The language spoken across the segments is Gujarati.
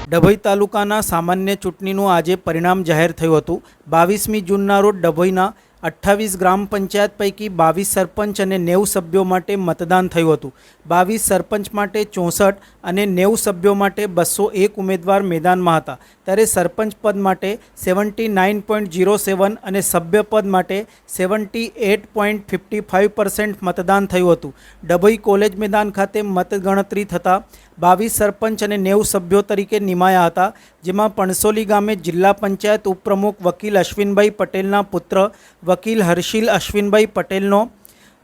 ડભોઈ તાલુકાના સામાન્ય ચૂંટણીનું આજે પરિણામ જાહેર થયું હતું। 22મી જૂનના રોજ ડભોઈના 28 ગ્રામ પંચાયત પૈકી 22 સરપંચ અને 90 સભ્યો માટે મતદાન થયું હતું। 22 સરપંચ માટે 64 અને 90 સભ્યો માટે 201 ઉમેદવાર મેદાનમાં હતા। ત્યારે સરપંચ પદ માટે 79.07 અને સભ્ય પદ માટે 78.55% મતદાન થયું હતું। ડભોઈ કોલેજ મેદાન ખાતે મતગણતરી થતાં 22 સરપંચ અને 90 સભ્યો તરીકે નિમાયા હતા, જેમાં પણસોલી ગામે જિલ્લા પંચાયત ઉપપ્રમુખ વકીલ અશ્વિનભાઈ પટેલના પુત્ર વકીલ હર્ષિલ અશ્વિનભાઈ પટેલનો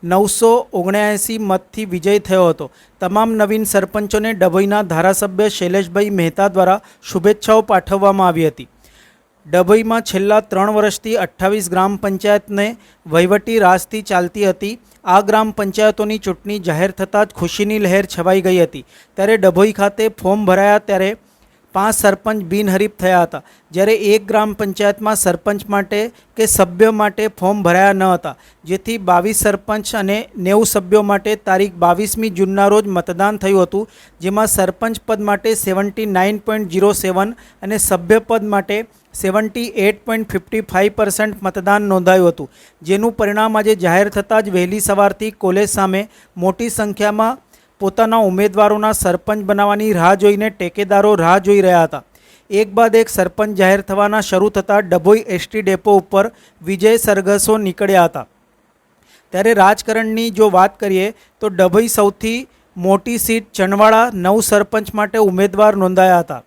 979 મતથી વિજય થયો હતો। તમામ નવીન સરપંચોને ડભોઈના ધારાસભ્ય શૈલેષભાઈ મહેતા દ્વારા શુભેચ્છાઓ પાઠવવામાં આવી હતી। ડભોઈમાં છેલ્લા 3 વર્ષથી 28 ગ્રામ પંચાયતને વહીવટી રાજથી ચાલતી હતી। આ ગ્રામ પંચાયતોની ચૂંટણી જાહેર થતાં જ ખુશીની લહેર છવાઈ ગઈ હતી। ત્યારે ડભોઈ ખાતે ફોર્મ ભરાયા ત્યારે 5 સરપંચ બિનહરીફ થયા હતા, જ્યારે એક ગ્રામ પંચાયતમાં સરપંચ માટે કે સભ્ય માટે ફોર્મ ભરાયા ન હતા, જેથી 22 સરપંચ અને 90 સભ્યો માટે તારીખ 22મી જૂનના રોજ મતદાન થયું હતું, જેમાં સરપંચ પદ માટે 79.07 અને સભ્ય પદ માટે 78.55% મતદાન નોંધાયું હતું, જેનું પરિણામ આજે જાહેર થતાં જ વહેલી સવારથી કોલેજ સામે મોટી સંખ્યામાં પોતાના ઉમેદવારોના સરપંચ બનાવવાની રાહ જોઈને ટેકેદારો રાહ જોઈ રહ્યા હતા। એક બાદ એક સરપંચ જાહેર થવાના શરૂ થતાં ડભોઈ એસટી ડેપો ઉપર વિજય સરઘસો નીકળ્યા હતા। ત્યારે રાજકારણની જો વાત કરીએ તો ડભોઈ સૌથી મોટી સીટ ચણવાડા 9 સરપંચ માટે ઉમેદવાર નોંધાયા હતા,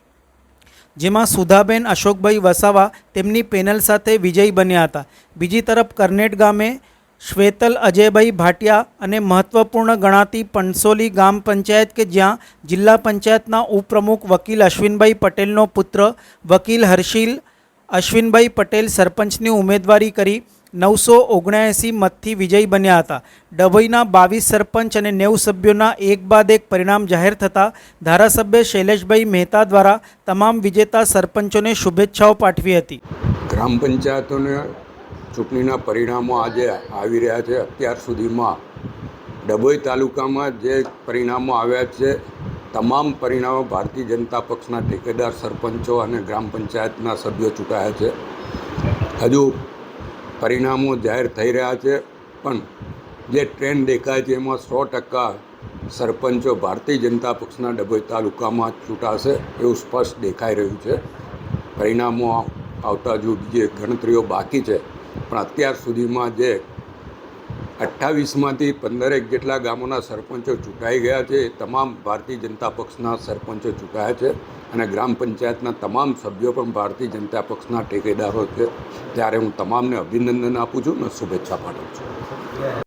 જેમાં સુધાબેન અશોકભાઈ વસાવા તેમની પેનલ સાથે વિજયી બન્યા હતા। બીજી તરફ કરનેટ ગામે શ્વેતલ અજયભાઈ ભાટિયા અને મહત્વપૂર્ણ ગણાતી પણસોલી ગામ પંચાયત કે જ્યાં જિલ્લા પંચાયતના ઉપપ્રમુખ વકીલ અશ્વિનભાઈ પટેલનો પુત્ર વકીલ હર્ષિલ અશ્વિનભાઈ પટેલ સરપંચની ઉમેદવારી કરી 979 મતથી વિજયી બન્યા હતા। ડભોઈના 22 સરપંચ અને 90 સભ્યોના એક બાદ એક પરિણામ જાહેર થતાં ધારાસભ્ય શૈલેષભાઈ મહેતા દ્વારા તમામ વિજેતા સરપંચોને શુભેચ્છાઓ પાઠવી હતી। ગ્રામ પંચાયતોને ચૂંટણીના પરિણામો આજે આવી રહ્યા છે। અત્યાર સુધીમાં ડભોઈ તાલુકામાં જે પરિણામો આવ્યા છે, તમામ પરિણામો ભારતીય જનતા પક્ષના ઠેકેદાર સરપંચો અને ગ્રામ પંચાયતના સભ્યો ચૂંટાયા છે। હજુ પરિણામો જાહેર થઈ રહ્યા છે, પણ જે ટ્રેન્ડ દેખાય છે એમાં 100% સરપંચો ભારતીય જનતા પક્ષના ડભોઈ તાલુકામાં ચૂંટાશે એવું સ્પષ્ટ દેખાઈ રહ્યું છે। પરિણામો આવતા હજુ બીજી ગણતરીઓ બાકી છે, પણ અત્યાર સુધીમાં જે 28માંથી 15 જેટલા ગામોના સરપંચો ચૂંટાઈ ગયા છે, એ તમામ ભારતીય જનતા પક્ષના સરપંચો ચૂંટાયા છે અને ગ્રામ પંચાયતના તમામ સભ્યો પણ ભારતીય જનતા પક્ષના ઠેકેદારો છે। ત્યારે હું તમામને અભિનંદન આપું છું અને શુભેચ્છા પાઠવું છું।